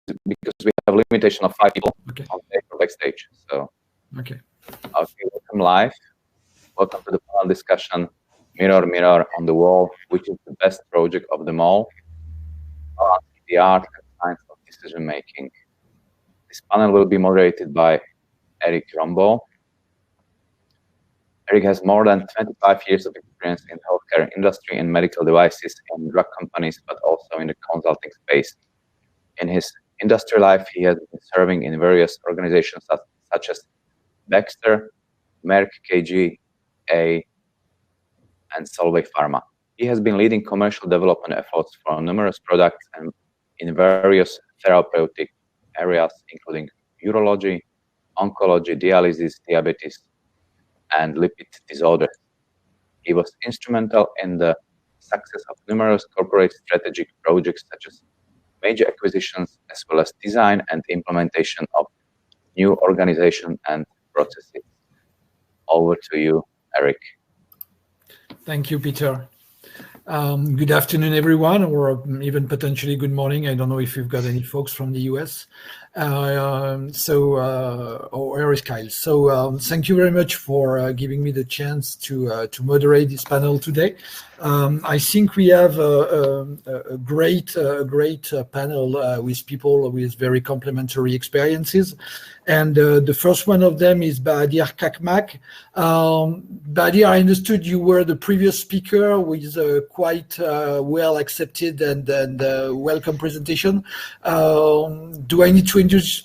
because we have a limitation of 5 people Okay. on the backstage. So, okay. Welcome live. Welcome to the panel discussion, Mirror, Mirror on the Wall, which is the best project of them all, the art and science of decision making. This panel will be moderated by Eric Rombo. Eric has more than 25 years of experience in healthcare industry and medical devices in drug companies, but also in the consulting space. In his industry life, he has been serving in various organizations such as Baxter, Merck KGaA, and Solvay Pharma. He has been leading commercial development efforts for numerous products and in various therapeutic areas, including urology, oncology, dialysis, diabetes, and lipid disorders. He was instrumental in the success of numerous corporate strategic projects such as major acquisitions, as well as design and implementation of new organization and processes. Over to you, Eric. Thank you, Peter. Good afternoon, everyone, or even potentially good morning. I don't know if you've got any folks from the US. Where is Kyle? So thank you very much for giving me the chance to moderate this panel today. I think we have a great panel with people with very complementary experiences. And the first one of them is Bahadir Kakmak. Bahadir, I understood you were the previous speaker with quite well accepted and welcome presentation. Do I need to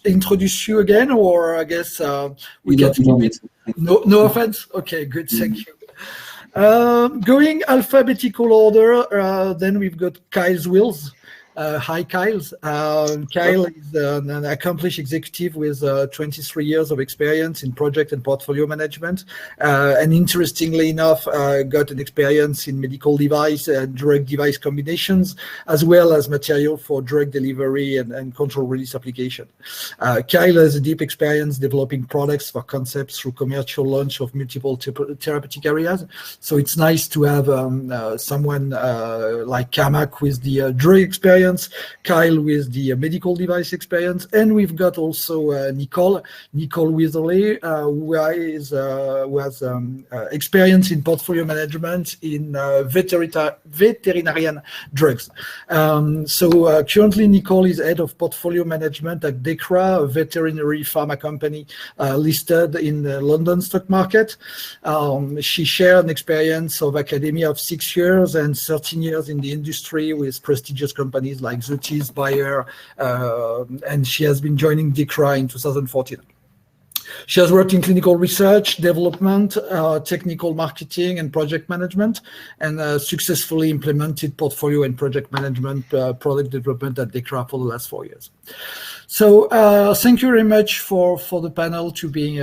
introduce you again, or I guess we can skip it? No offense? Okay, good, thank you. Going alphabetical order, then we've got Kyle Wills. Hi, Kyle. Kyle is an accomplished executive with 23 years of experience in project and portfolio management. And interestingly enough, got an experience in medical device and drug device combinations, as well as material for drug delivery and control release application. Kyle has a deep experience developing products for concepts through commercial launch of multiple therapeutic areas. So it's nice to have someone like Kamak with the drug experience, Kyle with the medical device experience, and we've got also Nicole Witherley, who has experience in portfolio management in veterinarian drugs. So currently Nicole is head of portfolio management at Decra, a veterinary pharma company listed in the London stock market. She shared an experience of academia of 6 years and 13 years in the industry with prestigious companies like Zoetis, Bayer, and she has been joining Decra in 2014. She has worked in clinical research, development, technical marketing, and project management, and successfully implemented portfolio and project management product development at Decra for the last 4 years. So thank you very much for the panel to be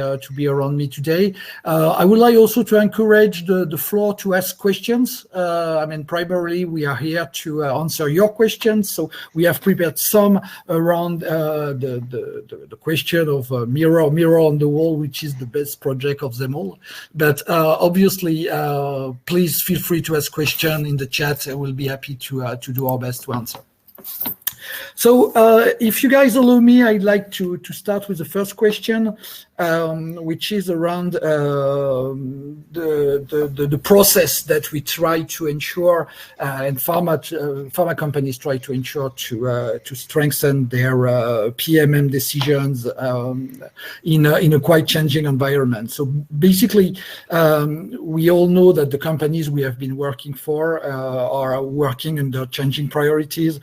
around me today. I would like also to encourage the floor to ask questions. I mean, primarily we are here to answer your questions. So we have prepared some around the question of mirror on the wall, which is the best project of them all. But obviously, please feel free to ask questions in the chat. I will be happy to do our best to answer. So if you guys allow me, I'd like to start with the first question, which is around the process that we try to ensure and pharma companies try to ensure to strengthen their PMM decisions in a quite changing environment. So basically, we all know that the companies we have been working for are working under changing priorities,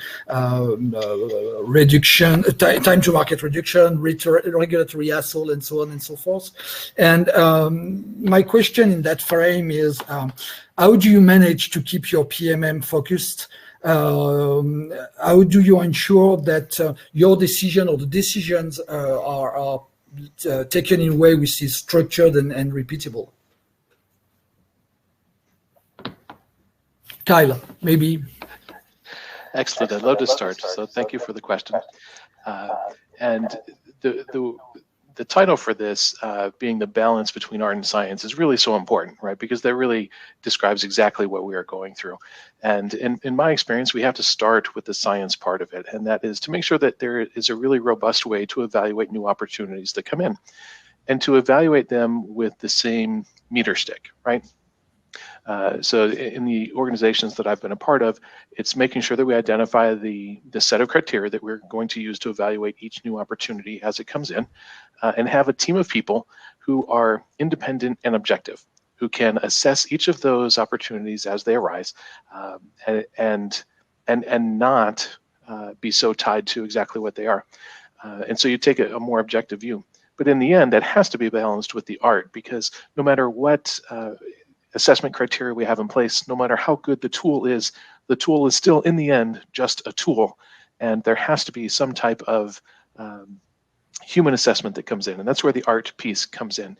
reduction, time to market reduction, regulatory hassle, and so on and so forth. And my question in that frame is, how do you manage to keep your PMM focused? How do you ensure that your decision or the decisions are taken in a way which is structured and repeatable? Kyle, maybe. Excellent. I'd love to start. So thank you for the question. And the the title for this, being the balance between art and science, is really so important, right? Because that really describes exactly what we are going through. And in my experience, we have to start with the science part of it, and that is to make sure that there is a really robust way to evaluate new opportunities that come in, and to evaluate them with the same meter stick, right? So in the organizations that I've been a part of, it's making sure that we identify the set of criteria that we're going to use to evaluate each new opportunity as it comes in, and have a team of people who are independent and objective, who can assess each of those opportunities as they arise, and not be so tied to exactly what they are. And so you take a more objective view. But in the end, that has to be balanced with the art, because no matter what assessment criteria we have in place, no matter how good the tool is still in the end just a tool, and there has to be some type of human assessment that comes in, and that's where the art piece comes in.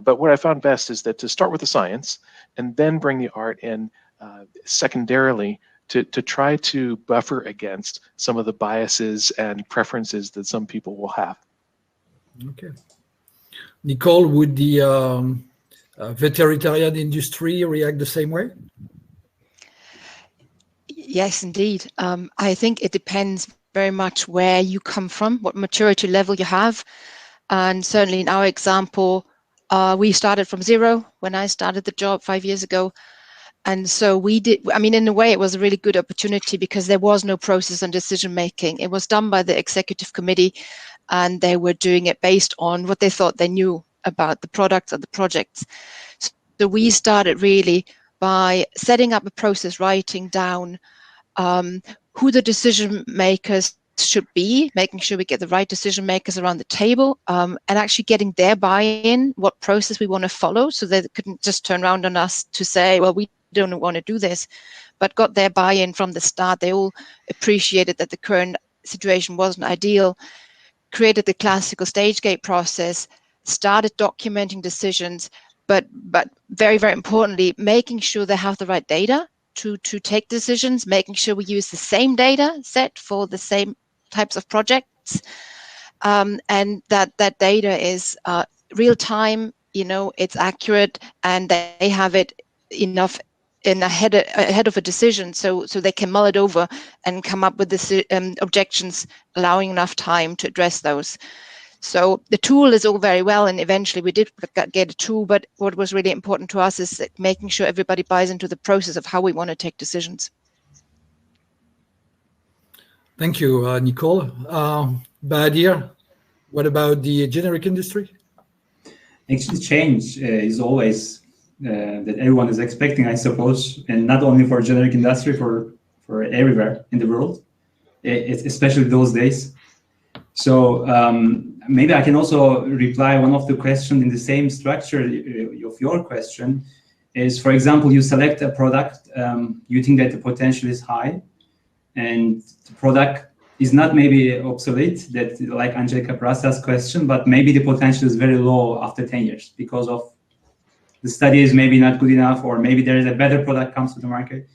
But what I found best is that to start with the science and then bring the art in secondarily to try to buffer against some of the biases and preferences that some people will have. Okay. Nicole, would the veterinarian industry react the same way? Yes, indeed. I think it depends very much where you come from, what maturity level you have. And certainly in our example, we started from zero when I started the job 5 years ago. And so we did, I mean, in a way, it was a really good opportunity because there was no process on decision making. It was done by the executive committee, and they were doing it based on what they thought they knew about the products or the projects. So we started really by setting up a process, writing down who the decision makers should be, making sure we get the right decision makers around the table, and actually getting their buy-in, what process we want to follow, so they couldn't just turn around on us to say, well, we don't want to do this, but got their buy-in from the start. They all appreciated that the current situation wasn't ideal, created the classical stage gate process, started documenting decisions, but very, very importantly, making sure they have the right data to take decisions, making sure we use the same data set for the same types of projects, and that data is real time, it's accurate, and they have it enough ahead of a decision, so they can mull it over and come up with the objections, allowing enough time to address those. So the tool is all very well, and eventually we did get a tool, but what was really important to us is making sure everybody buys into the process of how we want to take decisions. Thank you, Nicole. Bahadir, what about the generic industry? Actually, change is always that everyone is expecting, I suppose, and not only for generic industry, for everywhere in the world, especially those days. So maybe I can also reply one of the questions in the same structure of your question is, for example, you select a product, you think that the potential is high, and the product is not maybe obsolete, that like Angelica Brasa's question, but maybe the potential is very low after 10 years because of the study is maybe not good enough, or maybe there is a better product comes to the market.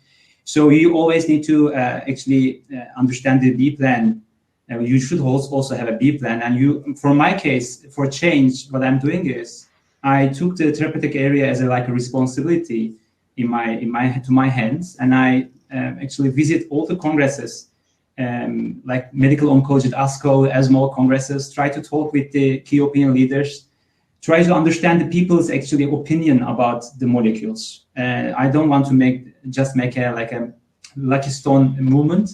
So you always need to actually understand the B plan. You should also have a B plan. And for my case, for change, what I'm doing is I took the therapeutic area as a responsibility to my hands, and I actually visit all the congresses, like medical oncology, ASCO, ESMO congresses, try to talk with the key opinion leaders, try to understand the people's actually opinion about the molecules. I don't want to make a lucky stone movement.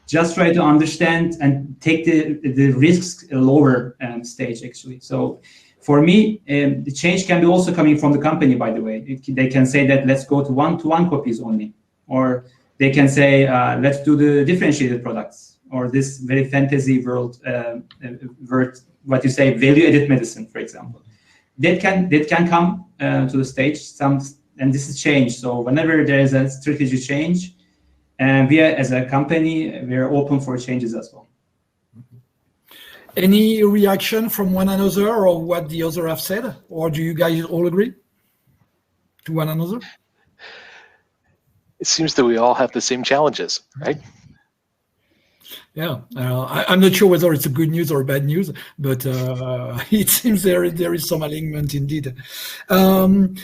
Just try to understand and take the risks a lower stage actually. So for me, the change can be also coming from the company, by the way. They can say that let's go to one-to-one copies only, or they can say let's do the differentiated products, or this very fantasy world, what you say, value-added medicine, for example. That can come to the stage. And this is change. So whenever there is a strategy change, and we as a company, we are open for changes as well. Any reaction from one another or what the other have said? Or do you guys all agree to one another? It seems that we all have the same challenges, right? Yeah, I'm not sure whether it's a good news or bad news, but it seems there is some alignment indeed. Well,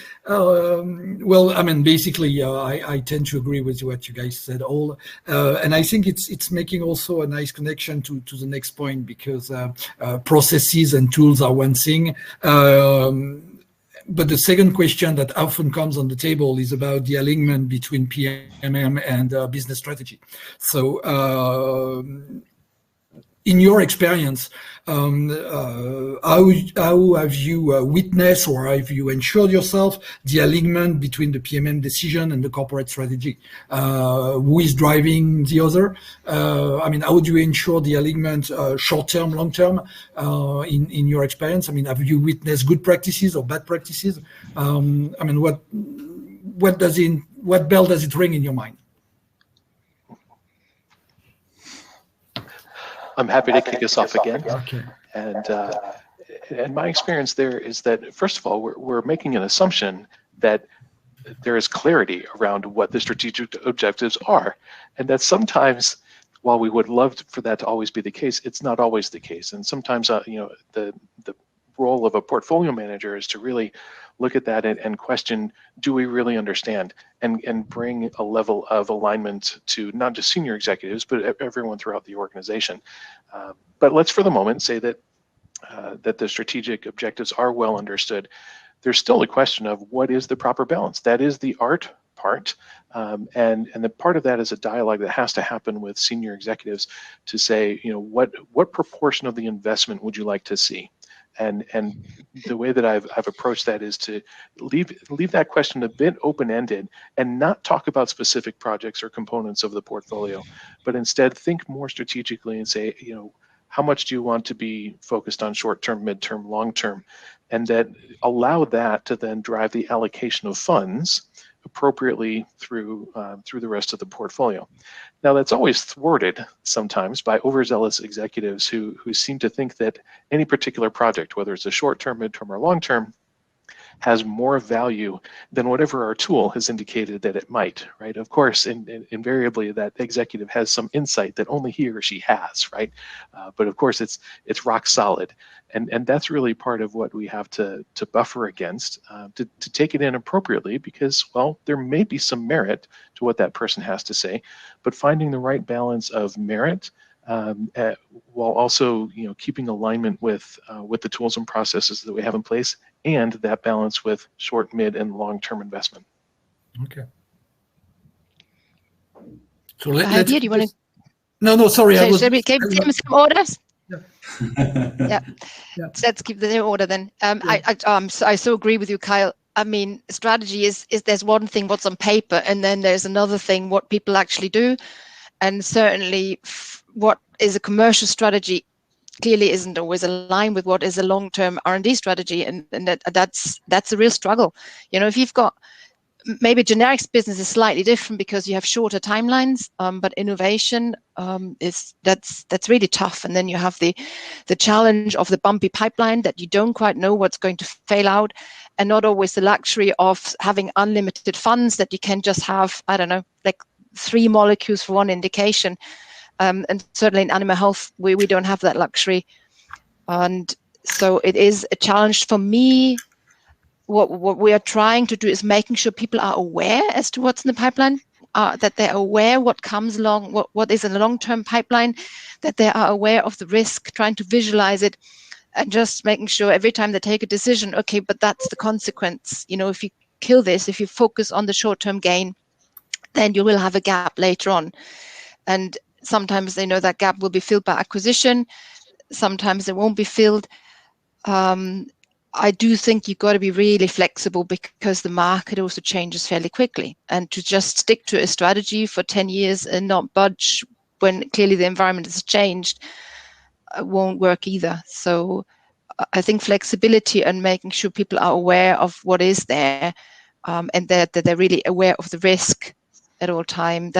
I mean, basically, I tend to agree with what you guys said all, and I think it's making also a nice connection to the next point, because processes and tools are one thing. But the second question that often comes on the table is about the alignment between PMM and business strategy. So, in your experience, how have you witnessed, or have you ensured yourself the alignment between the PMM decision and the corporate strategy? Who is driving the other? I mean, how do you ensure the alignment short-term, long-term in your experience? I mean, have you witnessed good practices or bad practices? I mean, what bell does it ring in your mind? I'm happy to kick us off again. Okay. And my experience there is that, first of all, we're making an assumption that there is clarity around what the strategic objectives are, and that sometimes, while we would love for that to always be the case, it's not always the case. And sometimes, the role of a portfolio manager is to really look at that and question, do we really understand, and bring a level of alignment to not just senior executives, but everyone throughout the organization. But let's, for the moment, say that that the strategic objectives are well understood. There's still a question of what is the proper balance. That is the art part, and the part of that is a dialogue that has to happen with senior executives to say, what proportion of the investment would you like to see? And the way that I've approached that is to leave that question a bit open-ended and not talk about specific projects or components of the portfolio, but instead think more strategically and say, how much do you want to be focused on short-term, mid-term, long-term, and that allow that to then drive the allocation of funds appropriately through the rest of the portfolio. Now, that's always thwarted sometimes by overzealous executives who seem to think that any particular project, whether it's a short-term, mid-term, or long-term, has more value than whatever our tool has indicated that it might, right? Of course, invariably that executive has some insight that only he or she has, right? But of course, it's rock solid. And that's really part of what we have to buffer against, to take it in appropriately, because, well, there may be some merit to what that person has to say, but finding the right balance of merit while also keeping alignment with the tools and processes that we have in place, and that balance with short, mid, and long-term investment. Okay. So let's. Do you want to? No, sorry. Shall we give them some orders? Yeah. Yeah. Let's keep the order then. I so agree with you, Kyle. I mean, strategy is there's one thing what's on paper, and then there's another thing what people actually do, and certainly what is a commercial strategy clearly isn't always aligned with what is a long-term R&D strategy, and that's a real struggle. If you've got maybe generics business is slightly different because you have shorter timelines, but innovation that's really tough. And then you have the challenge of the bumpy pipeline that you don't quite know what's going to fail out, and not always the luxury of having unlimited funds that you can just have, I don't know, like 3 molecules for one indication. And certainly in animal health, we don't have that luxury. And so it is a challenge for me. What we are trying to do is making sure people are aware as to what's in the pipeline, that they're aware what comes along, what is in the long-term pipeline, that they are aware of the risk, trying to visualize it, and just making sure every time they take a decision, okay, but that's the consequence. If you kill this, if you focus on the short-term gain, then you will have a gap later on. And sometimes they know that gap will be filled by acquisition. Sometimes it won't be filled. I do think you've got to be really flexible, because the market also changes fairly quickly. And to just stick to a strategy for 10 years and not budge when clearly the environment has changed won't work either. So I think flexibility and making sure people are aware of what is there, and that they're really aware of the risk at all time,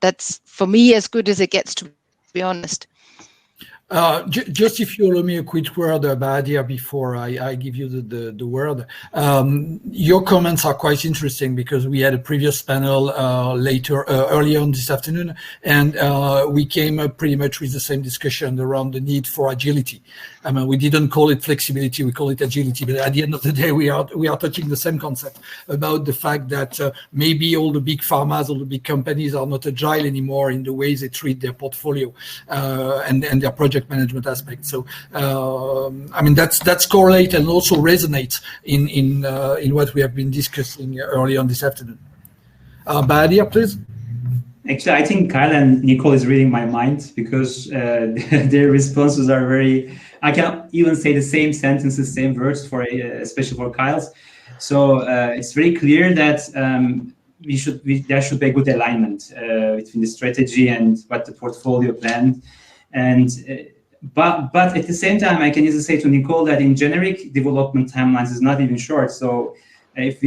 that's for me as good as it gets, to be honest. Just if you allow me a quick word, Bahadir, before I give you the word. Your comments are quite interesting because we had a previous panel earlier on this afternoon, and we came up pretty much with the same discussion around the need for agility. I mean, we didn't call it flexibility, we call it agility, but at the end of the day, we are touching the same concept about the fact that maybe all the big pharmas, all the big companies are not agile anymore in the ways they treat their portfolio and their project management aspect. So, I mean, that's correlate and also resonates in what we have been discussing early on this afternoon. Bahadir, please. Actually, I think Kyle and Nicole is reading my mind because their responses are very. I can even say the same sentences, same words for especially for Kyle's. So it's very clear that there should be a good alignment between the strategy and what the portfolio planned. And but at the same time, I can easily say to Nicole that in generic development timelines is not even short. So if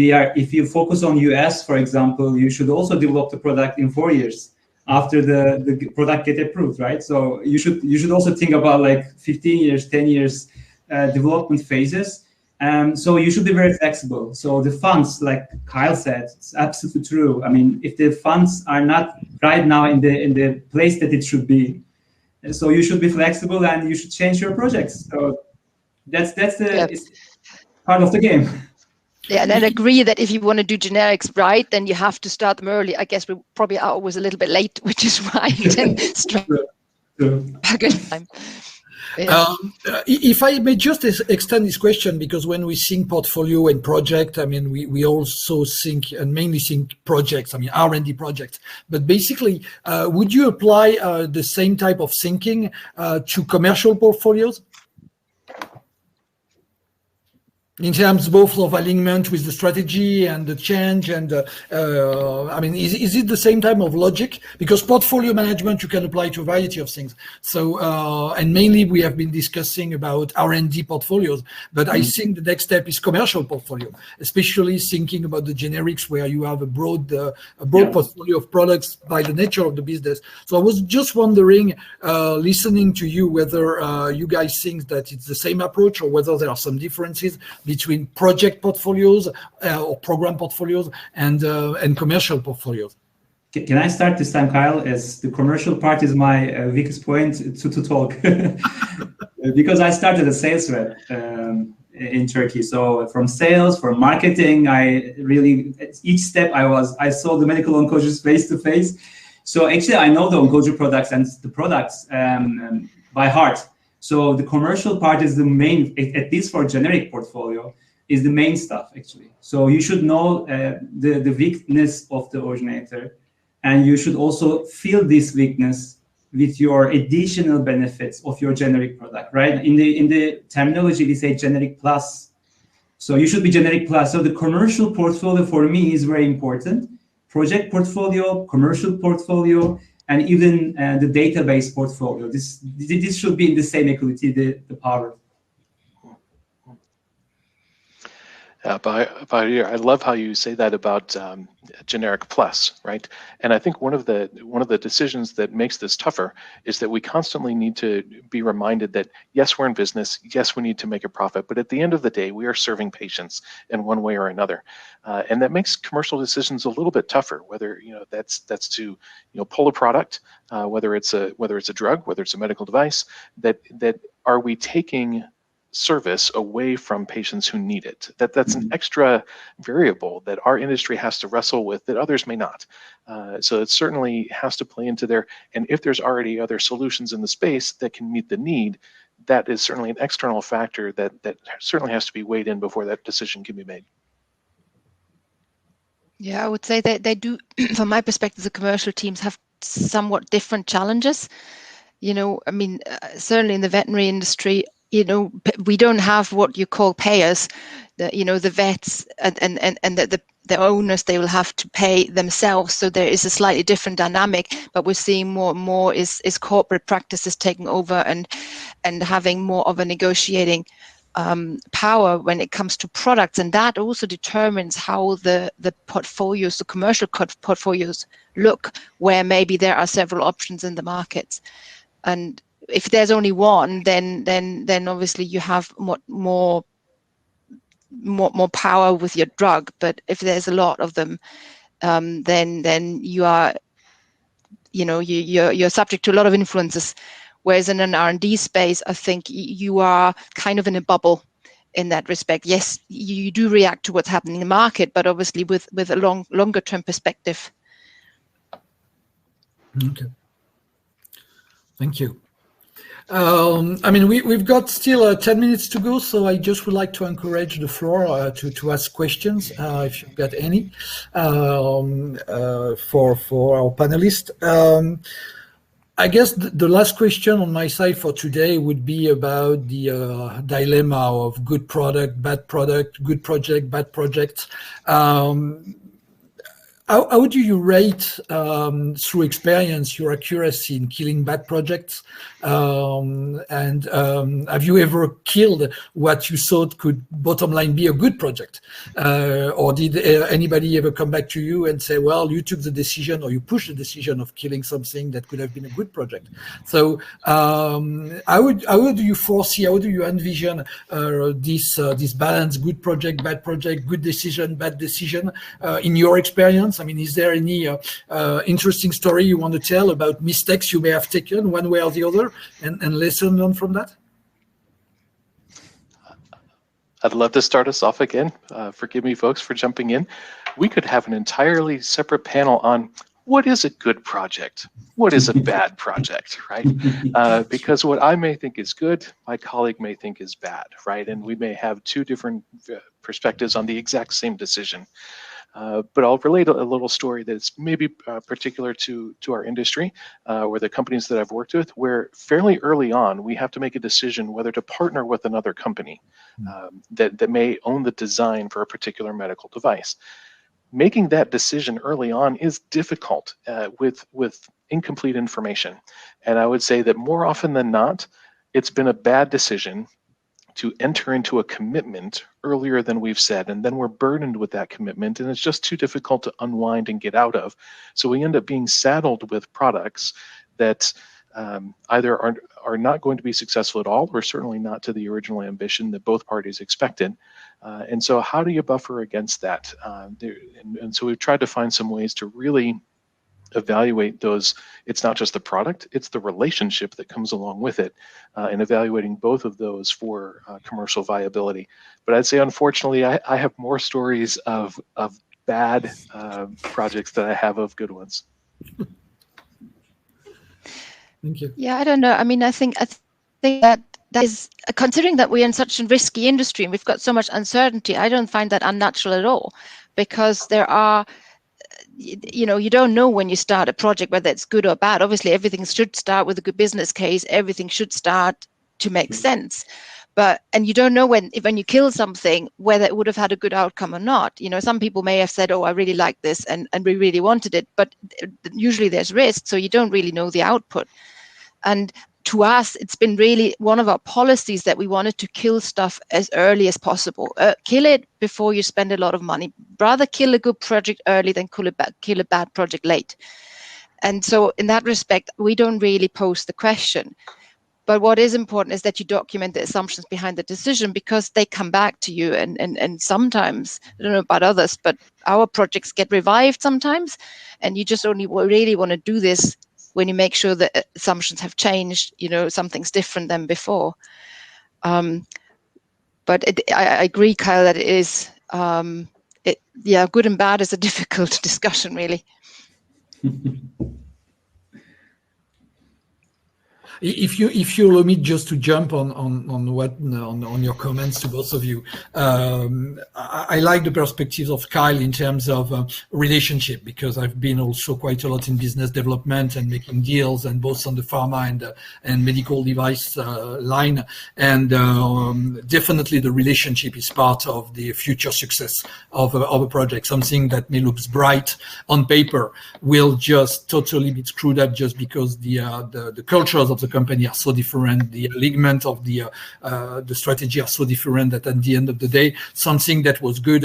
you focus on US, for example, you should also develop the product in 4 years after the product get approved, right? So you should also think about like 15 years, 10 years development phases. So you should be very flexible. So the funds, like Kyle said, it's absolutely true. I mean, if the funds are not right now in the place that it should be, so you should be flexible and you should change your projects. So that's it's part of the game. Yeah, and I agree that if you want to do generics right, then you have to start them early. I guess we probably are always a little bit late, which is why then a good time. Yeah. If I may just extend this question, because when we think portfolio and project, I mean, we also think and mainly think projects, I mean, R&D projects. But basically, would you apply the same type of thinking to commercial portfolios? In terms both of alignment with the strategy and the change, and I mean, is it the same type of logic? Because portfolio management you can apply to a variety of things. So, and mainly we have been discussing about R&D portfolios, but I think the next step is commercial portfolio, especially thinking about the generics where you have a broad portfolio of products by the nature of the business. So I was just wondering, listening to you, whether you guys think that it's the same approach or whether there are some differences between project portfolios or program portfolios and commercial portfolios. Can I start this time, Kyle? As the commercial part is my weakest point to talk, because I started a sales rep in Turkey. So from sales, from marketing, I really each step I saw the medical oncologists face to face. So actually, I know the oncology products and the products by heart. So the commercial part is the main, at least for generic portfolio, is the main stuff actually. So you should know the weakness of the originator, and you should also feel this weakness with your additional benefits of your generic product, right? In the terminology, we say generic plus. So you should be generic plus. So the commercial portfolio for me is very important. Project portfolio, commercial portfolio, and even the database portfolio. This should be in the same equality, the power. Bahadir, I love how you say that about generic plus, right? And I think one of the decisions that makes this tougher is that we constantly need to be reminded that yes, we're in business, yes, we need to make a profit, but at the end of the day, we are serving patients in one way or another, and that makes commercial decisions a little bit tougher. Whether that's to pull a product, whether it's a drug, whether it's a medical device, that are we taking service away from patients who need it. That's an extra variable that our industry has to wrestle with that others may not. So it certainly has to play into there. And if there's already other solutions in the space that can meet the need, that is certainly an external factor that certainly has to be weighed in before that decision can be made. Yeah, I would say that they do, from my perspective, the commercial teams have somewhat different challenges. I mean, certainly in the veterinary industry, we don't have what you call payers, the vets and the owners, they will have to pay themselves. So there is a slightly different dynamic, but we're seeing more and more is corporate practices taking over and having more of a negotiating power when it comes to products. And that also determines how the portfolios, the commercial portfolios look, where maybe there are several options in the markets. And if there's only one, then obviously you have more power with your drug. But if there's a lot of them, then you are, you're subject to a lot of influences. Whereas in an R&D space, I think you are kind of in a bubble in that respect. Yes, you do react to what's happening in the market, but obviously with a longer term perspective. Okay. Thank you. I mean, we've got still 10 minutes to go, so I just would like to encourage the floor to ask questions if you've got any for our panelists. I guess the last question on my side for today would be about the dilemma of good product, bad product, good project, bad project. How do you rate, through experience, your accuracy in killing bad projects? And have you ever killed what you thought could bottom line be a good project? Or did anybody ever come back to you and say, well, you took the decision or you pushed the decision of killing something that could have been a good project? So how do you foresee, how do you envision this balance, good project, good decision, bad decision, in your experience? I mean, is there any interesting story you want to tell about mistakes you may have taken one way or the other and lesson learned from that? I'd love to start us off again. Forgive me, folks, for jumping in. We could have an entirely separate panel on what is a good project? What is a bad project, right? Because what I may think is good, my colleague may think is bad, right? And we may have two different perspectives on the exact same decision. But I'll relate a little story that's maybe particular to our industry or the companies that I've worked with, where fairly early on, we have to make a decision whether to partner with another company that may own the design for a particular medical device. Making that decision early on is difficult with incomplete information. And I would say that more often than not, it's been a bad decision to enter into a commitment earlier than we've said, and then we're burdened with that commitment, and it's just too difficult to unwind and get out of. So we end up being saddled with products that either are not going to be successful at all, or certainly not to the original ambition that both parties expected. And so how do you buffer against that? And so we've tried to find some ways to really evaluate those. It's not just the product, it's the relationship that comes along with it, and evaluating both of those for commercial viability. But I'd say, unfortunately, I have more stories of bad projects than I have of good ones. Thank you. Yeah, I don't know. I mean, I think that is, considering that we're in such a risky industry and we've got so much uncertainty, I don't find that unnatural at all, because there are, you don't know when you start a project whether it's good or bad. Obviously, everything should start with a good business case. Everything should start to make sense. And you don't know when you kill something whether it would have had a good outcome or not. Some people may have said, "Oh, I really like this, and we really wanted it," but usually there's risk, so you don't really know the output. And to us, it's been really one of our policies that we wanted to kill stuff as early as possible. Kill it before you spend a lot of money. Rather kill a good project early than kill a bad project late. And so in that respect, we don't really pose the question. But what is important is that you document the assumptions behind the decision, because they come back to you. And sometimes, I don't know about others, but our projects get revived sometimes. And you just only really want to do this when you make sure that assumptions have changed, something's different than before. But I agree, Kyle, that it is, good and bad is a difficult discussion, really. If you allow me just to jump on your comments to both of you, I like the perspectives of Kyle in terms of relationship, because I've been also quite a lot in business development and making deals, and both on the pharma and medical device line, and definitely the relationship is part of the future success of a project. Something that may look bright on paper will just totally be screwed up just because the cultures of the company are so different, the alignment of the strategy are so different that at the end of the day, something that was good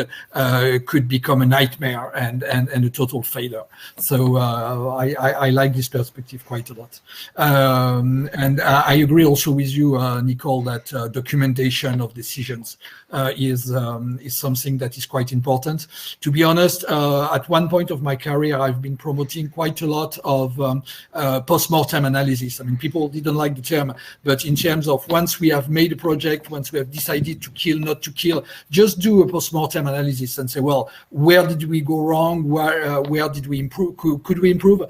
could become a nightmare and a total failure. So I like this perspective quite a lot. And I agree also with you, Nicole, that documentation of decisions is something that is quite important. To be honest, at one point of my career, I've been promoting quite a lot of post-mortem analysis. I mean, people didn't like the term, but in terms of once we have made a project, once we have decided to kill, not to kill, just do a post-mortem analysis and say, well, where did we go wrong? Where did we improve? Could we improve?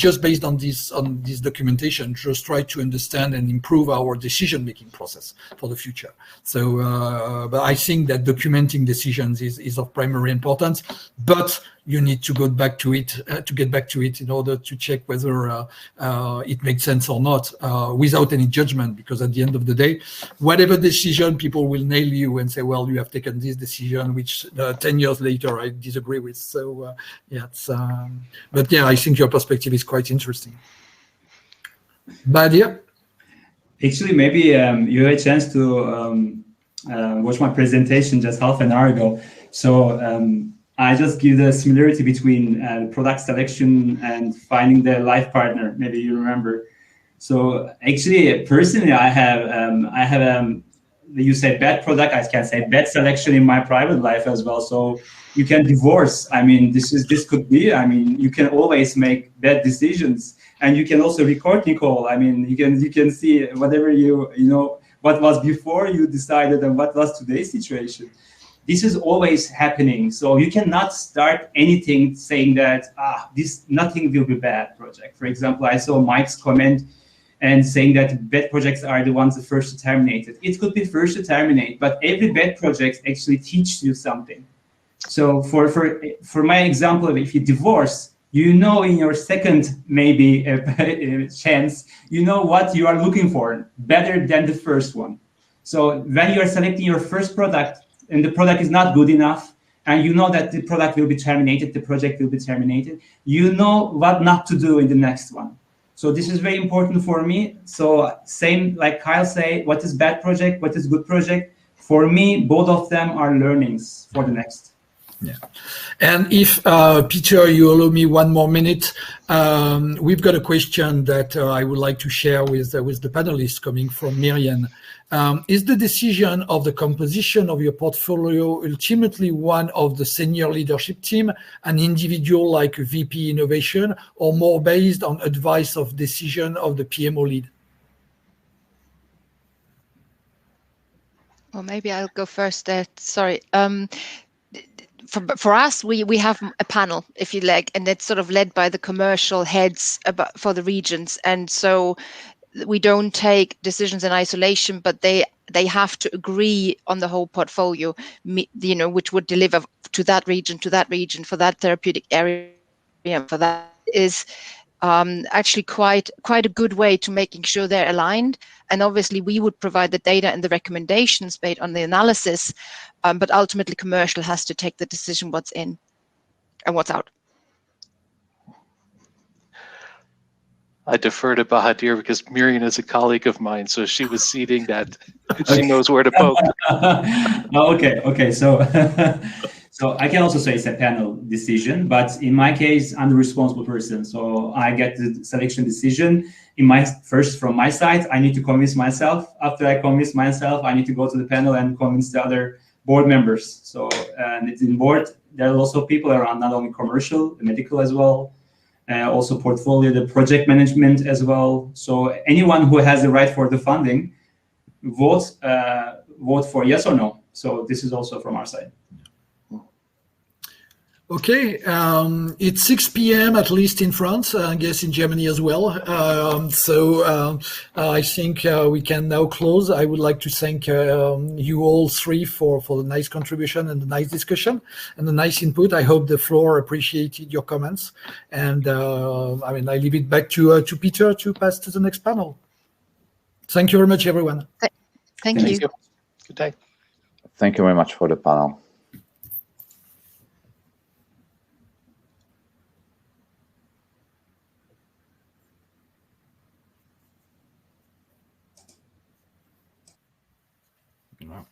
Just based on this documentation, just try to understand and improve our decision-making process for the future. So, but I think that documenting decisions is of primary importance, but you need to go back to it, to get back to it in order to check whether it makes sense or not, without any judgment, because at the end of the day, whatever decision, people will nail you and say, well, you have taken this decision, which 10 years later, I disagree with. So, yeah, but yeah, I think your perspective is quite interesting. Badia? Actually, maybe you had a chance to watch my presentation just half an hour ago. So I just give the similarity between product selection and finding the life partner. Maybe you remember. So actually, personally, I have you say bad product, I can say bad selection in my private life as well. So you can divorce. I mean, this could be. I mean, you can always make bad decisions, and you can also record, Nicole. I mean, you can see whatever you know what was before you decided and what was today's situation. This is always happening. So you cannot start anything saying that nothing will be bad project. For example, I saw Mike's comment and saying that bad projects are the ones that first to terminate it. It could be first to terminate, but every bad project actually teaches you something. So for my example, if you divorce, you know in your second maybe chance, you know what you are looking for better than the first one. So when you are selecting your first product and the product is not good enough, and you know that the product will be terminated, the project will be terminated, you know what not to do in the next one. So this is very important for me. So same like Kyle say, what is bad project, what is good project? For me, both of them are learnings for the next. Yeah. And if, Peter, you allow me one more minute, we've got a question that I would like to share with the panelists coming from Miriam. Is the decision of the composition of your portfolio ultimately one of the senior leadership team, an individual like a VP innovation, or more based on advice of decision of the PMO lead? Well, maybe I'll go first there. Sorry. For us, we have a panel, if you like, and it's sort of led by the commercial heads for the regions. And so we don't take decisions in isolation, but they have to agree on the whole portfolio, which would deliver to that region, for that therapeutic area. For that is actually quite a good way to making sure they're aligned. And obviously we would provide the data and the recommendations based on the analysis, but ultimately commercial has to take the decision what's in and what's out. I defer to Bahadir because Miriam is a colleague of mine, so she was seeding that. She knows where to poke. Okay. So I can also say it's a panel decision, but in my case, I'm the responsible person. So I get the selection decision. From my side, I need to convince myself. After I convince myself, I need to go to the panel and convince the other board members. So, and it's in board, there are also people around, not only commercial, the medical as well, also portfolio, the project management as well. So anyone who has the right for the funding, vote for yes or no. So this is also from our side. Okay, it's 6 p.m. at least in France, I guess in Germany as well. I think we can now close. I would like to thank you all three for the nice contribution and the nice discussion and the nice input. I hope the floor appreciated your comments. And I leave it back to Peter to pass to the next panel. Thank you very much, everyone. Thank you. Good day. Thank you very much for the panel. Wow.